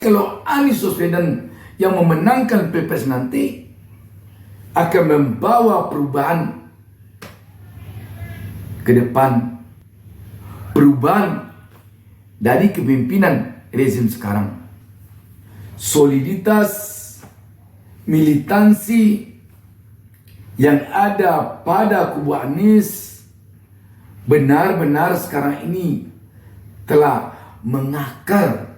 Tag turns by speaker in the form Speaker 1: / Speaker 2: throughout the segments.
Speaker 1: Kalau Anies Baswedan yang memenangkan Pilpres nanti akan membawa perubahan ke depan, perubahan dari kepemimpinan rezim sekarang. Soliditas, militansi yang ada pada kubu Anies benar-benar sekarang ini telah mengakar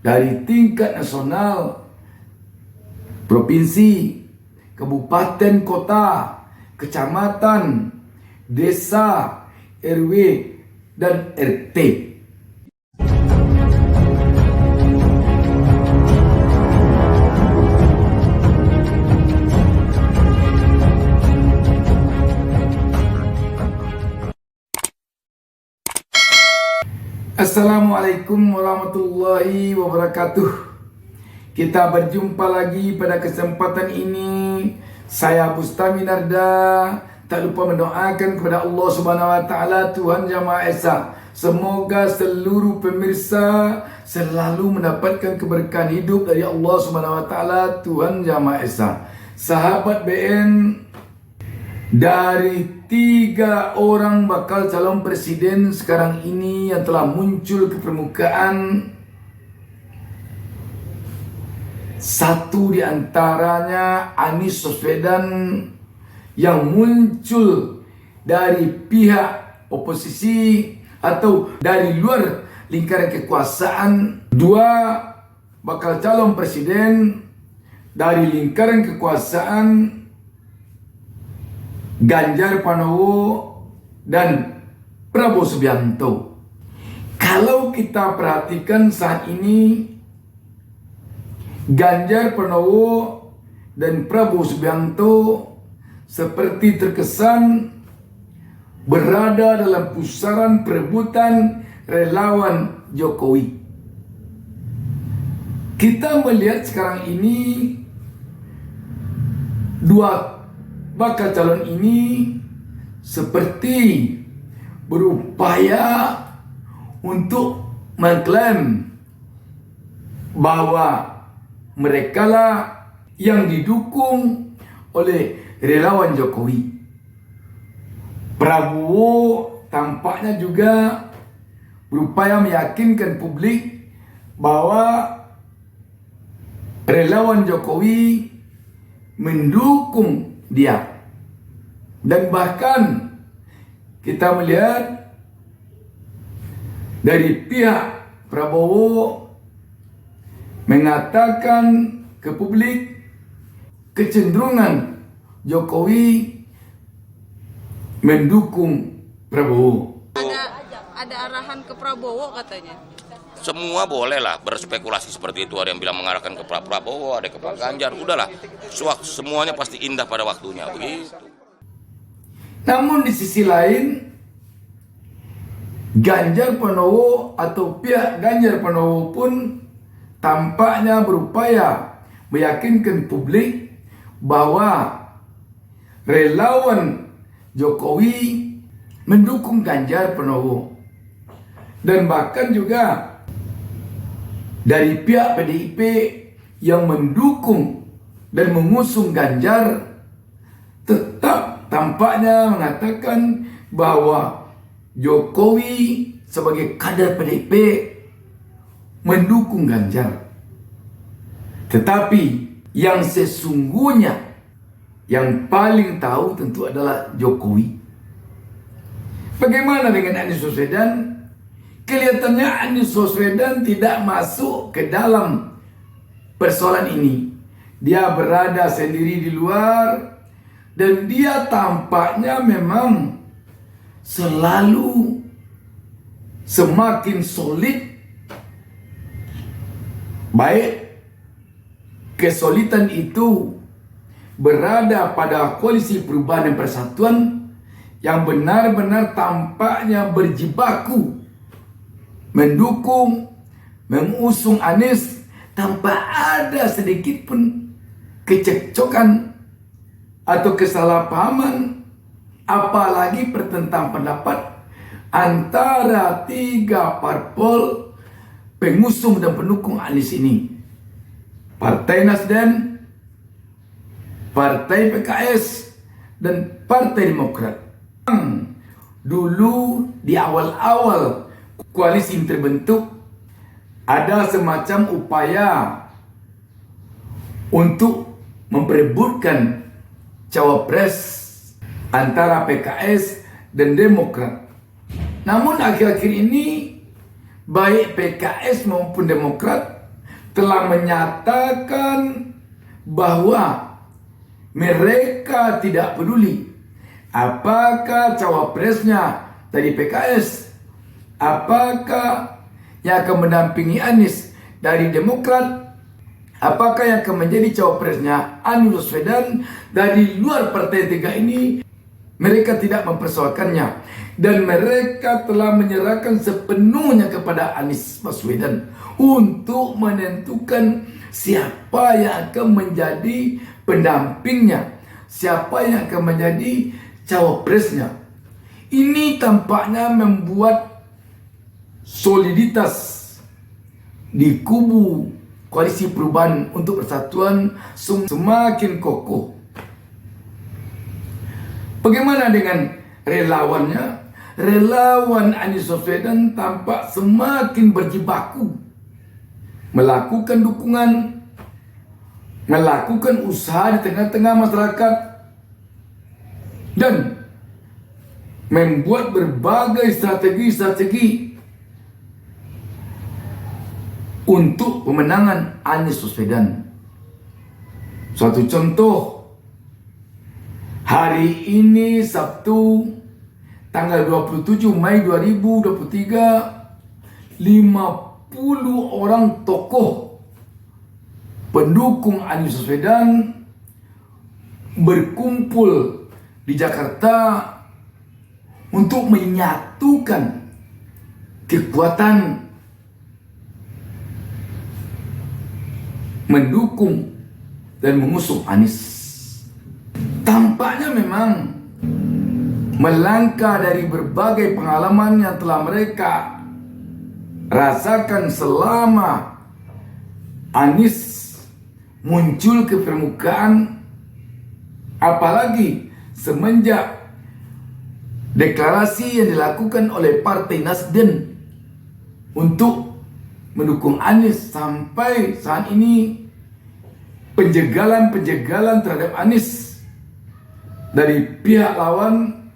Speaker 1: dari tingkat nasional, provinsi, kabupaten, kota, kecamatan, desa, RW, dan RT. Assalamualaikum warahmatullahi wabarakatuh. Kita berjumpa lagi pada kesempatan ini. Saya Bustami Narda. Tak lupa mendoakan kepada Allah Subhanahu wa taala, Tuhan Yang Maha Esa, semoga seluruh pemirsa selalu mendapatkan keberkahan hidup dari Allah Subhanahu wa taala, Tuhan Yang Maha Esa. Sahabat BN, dari 3 orang bakal calon presiden sekarang ini yang telah muncul ke permukaan, satu di antaranya Anies Baswedan yang muncul dari pihak oposisi atau dari luar lingkaran kekuasaan. 2 bakal calon presiden dari lingkaran kekuasaan, Ganjar Pranowo dan Prabowo Subianto. Kalau kita perhatikan saat ini, Ganjar Pranowo dan Prabowo Subianto seperti terkesan berada dalam pusaran perebutan relawan Jokowi. Kita melihat sekarang ini 2 bakal calon ini seperti berupaya untuk mengklaim bahwa mereka lah yang didukung oleh relawan Jokowi. Prabowo tampaknya juga berupaya meyakinkan publik bahwa relawan Jokowi mendukung dia. Dan bahkan kita melihat dari pihak Prabowo mengatakan ke publik kecenderungan Jokowi mendukung Prabowo.
Speaker 2: Ada arahan ke Prabowo katanya.
Speaker 3: Semua boleh lah berspekulasi seperti itu. Ada yang bilang mengarahkan ke Pak Prabowo, ada ke Pak Ganjar. Udahlah, semuanya pasti indah pada waktunya. Begitu.
Speaker 1: Namun di sisi lain, Ganjar Pranowo atau pihak Ganjar Pranowo pun tampaknya berupaya meyakinkan publik bahwa relawan Jokowi mendukung Ganjar Pranowo. Dan bahkan juga dari pihak PDIP yang mendukung dan mengusung Ganjar tetap tampaknya mengatakan bahwa Jokowi sebagai kader PDIP mendukung Ganjar. Tetapi yang sesungguhnya yang paling tahu tentu adalah Jokowi. Bagaimana dengan Anies Baswedan? Kelihatannya Anies Baswedan tidak masuk ke dalam persoalan ini. Dia berada sendiri di luar dan dia tampaknya memang selalu semakin solid. Baik kesolidan itu berada pada koalisi perubahan dan persatuan yang benar-benar tampaknya berjibaku mendukung, mengusung Anies tanpa ada sedikit pun kecekcokan atau kesalahpahaman, apalagi pertentangan pendapat antara 3 parpol pengusung dan pendukung Anies ini. Partai Nasdem, Partai PKS, dan Partai Demokrat. Dulu di awal-awal koalisi ini terbentuk, ada semacam upaya untuk memperebutkan cawapres antara PKS dan Demokrat. Namun akhir-akhir ini baik PKS maupun Demokrat telah menyatakan bahwa mereka tidak peduli apakah cawapresnya dari PKS, apakah yang akan mendampingi Anies dari Demokrat, apakah yang akan menjadi cawapresnya Anies Baswedan dari luar partai tiga ini. Mereka tidak mempersoalkannya, dan mereka telah menyerahkan sepenuhnya kepada Anies Baswedan untuk menentukan siapa yang akan menjadi pendampingnya, siapa yang akan menjadi cawapresnya. Ini tampaknya membuat soliditas di kubu Koalisi Perubahan untuk Persatuan semakin kokoh. Bagaimana dengan relawannya? Relawan Anies Baswedan tampak semakin berjibaku melakukan dukungan, melakukan usaha di tengah-tengah masyarakat, dan membuat berbagai strategi-strategi untuk pemenangan Anies Baswedan. Suatu contoh, hari ini Sabtu tanggal 27 Mei 2023, 50 orang tokoh pendukung Anies Baswedan berkumpul di Jakarta untuk menyatukan kekuatan mendukung dan mengusung Anies. Tampaknya memang melangkah dari berbagai pengalaman yang telah mereka rasakan selama Anies muncul ke permukaan, apalagi semenjak deklarasi yang dilakukan oleh Partai Nasdem untuk mendukung Anies. Sampai saat ini penjagalan terhadap Anies dari pihak lawan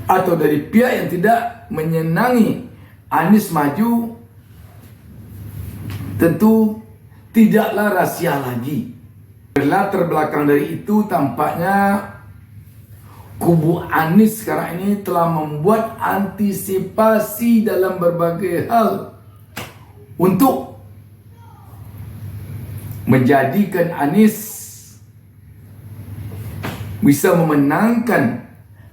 Speaker 1: atau dari pihak yang tidak menyenangi Anies maju tentu tidaklah rahasia lagi. Berlatar belakang dari itu, tampaknya kubu Anies sekarang ini telah membuat antisipasi dalam berbagai hal untuk menjadikan Anies bisa memenangkan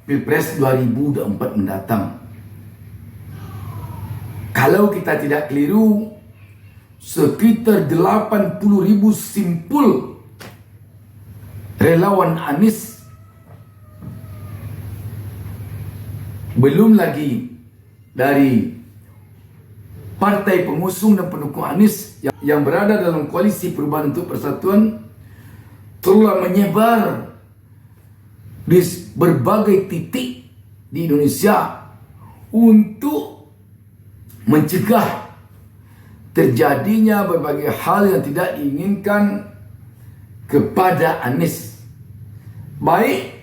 Speaker 1: Pilpres 2024 mendatang. Kalau kita tidak keliru, sekitar 80.000 simpul relawan Anies, belum lagi dari partai pengusung dan pendukung Anies yang berada dalam Koalisi Perubahan untuk Persatuan, telah menyebar di berbagai titik di Indonesia untuk mencegah terjadinya berbagai hal yang tidak diinginkan kepada Anies. Baik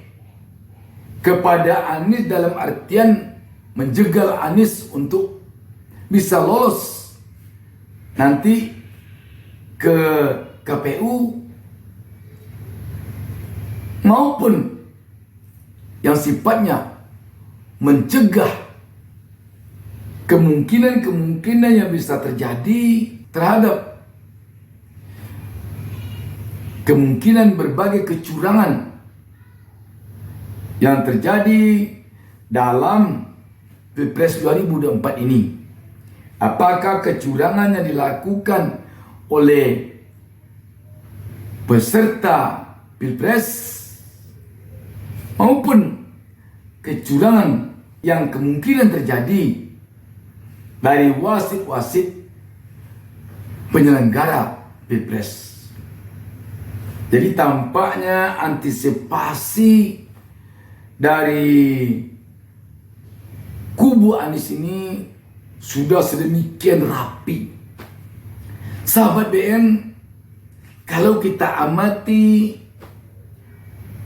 Speaker 1: kepada Anies dalam artian menjegal Anies untuk bisa lolos nanti ke KPU, maupun yang sifatnya mencegah kemungkinan yang bisa terjadi terhadap kemungkinan berbagai kecurangan yang terjadi dalam Pilpres 2024 ini. Apakah kecurangan yang dilakukan oleh peserta Pilpres maupun kecurangan yang kemungkinan terjadi dari wasit-wasit penyelenggara Pilpres. Jadi tampaknya antisipasi dari kubu Anies ini sudah sedemikian rapi. Sahabat BN, kalau kita amati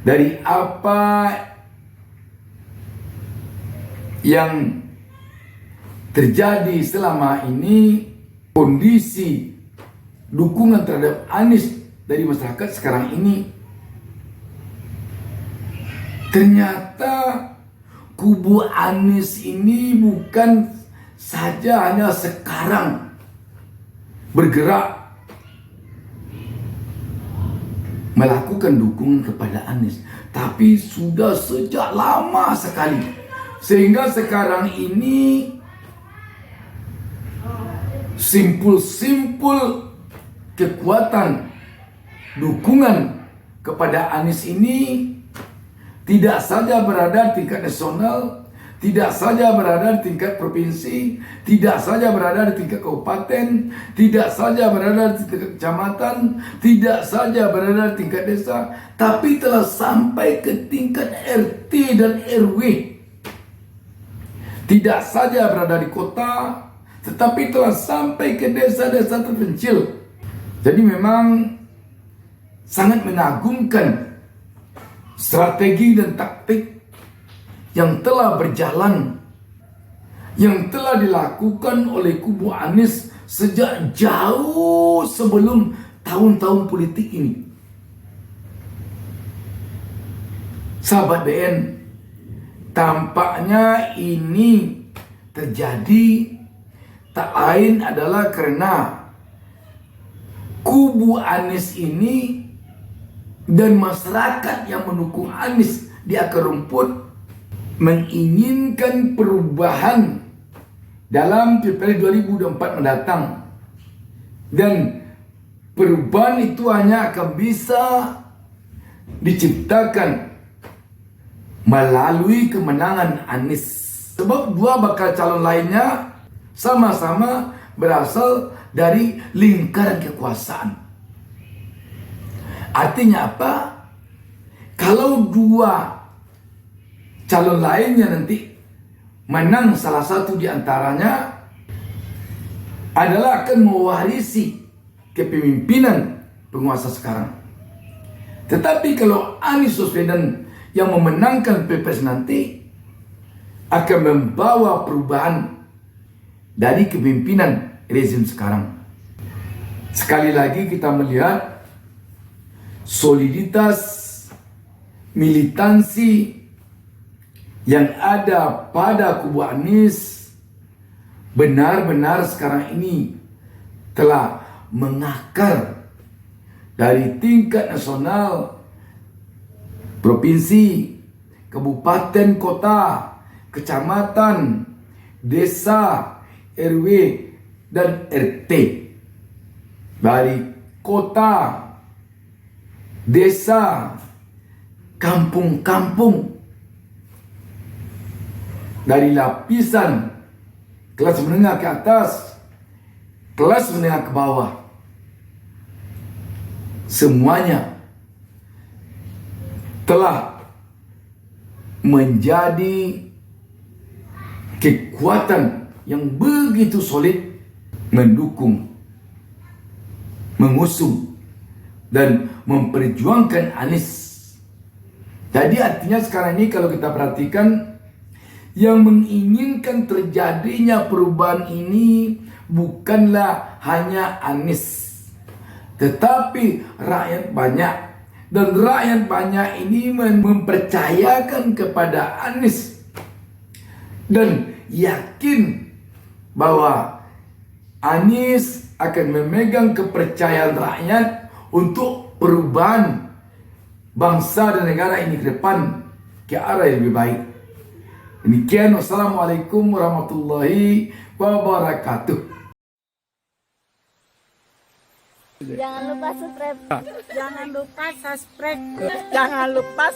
Speaker 1: dari apa yang terjadi selama ini, kondisi dukungan terhadap Anies dari masyarakat sekarang ini, ternyata kubu Anies ini bukan saja hanya sekarang bergerak melakukan dukungan kepada Anies, tapi sudah sejak lama sekali. Sehingga sekarang ini simpul-simpul kekuatan dukungan kepada Anies ini tidak saja berada di tingkat nasional, tidak saja berada di tingkat provinsi, tidak saja berada di tingkat kabupaten, tidak saja berada di tingkat kecamatan, tidak saja berada di tingkat desa, tapi telah sampai ke tingkat RT dan RW. Tidak saja berada di kota, tetapi telah sampai ke desa-desa terpencil. Jadi memang sangat mengagumkan strategi dan taktik yang telah berjalan, yang telah dilakukan oleh kubu Anies sejak jauh sebelum tahun-tahun politik ini. Sahabat BN, tampaknya ini terjadi tak lain adalah karena kubu Anies ini dan masyarakat yang mendukung Anies di akar rumput menginginkan perubahan dalam Pilpres 2024 mendatang. Dan perubahan itu hanya akan bisa diciptakan melalui kemenangan Anies. Sebab dua bakal calon lainnya sama-sama berasal dari lingkaran kekuasaan. Artinya apa? Kalau dua calon lainnya nanti menang salah satu di antaranya, adalah akan mewarisi kepemimpinan penguasa sekarang. Tetapi kalau Anies Baswedan yang memenangkan Pilpres nanti akan membawa perubahan dari kepemimpinan rezim sekarang. Sekali lagi kita melihat soliditas militansi yang ada pada kubu Anies benar-benar sekarang ini telah mengakar dari tingkat nasional, provinsi, kabupaten, kota, kecamatan, desa, RW, dan RT. Dari kota, desa, kampung-kampung, dari lapisan kelas menengah ke atas, kelas menengah ke bawah, semuanya telah menjadi kekuatan yang begitu solid mendukung, mengusung, dan memperjuangkan Anies. Jadi artinya sekarang ini kalau kita perhatikan, yang menginginkan terjadinya perubahan ini bukanlah hanya Anies, tetapi rakyat banyak. Dan rakyat banyak ini mempercayakan kepada Anies dan yakin bahwa Anies akan memegang kepercayaan rakyat untuk perubahan bangsa dan negara ini ke depan ke arah yang lebih baik. Demikian, wassalamualaikum warahmatullahi wabarakatuh.
Speaker 4: Jangan lupa subscribe. Jangan lupa subscribe. Jangan lupa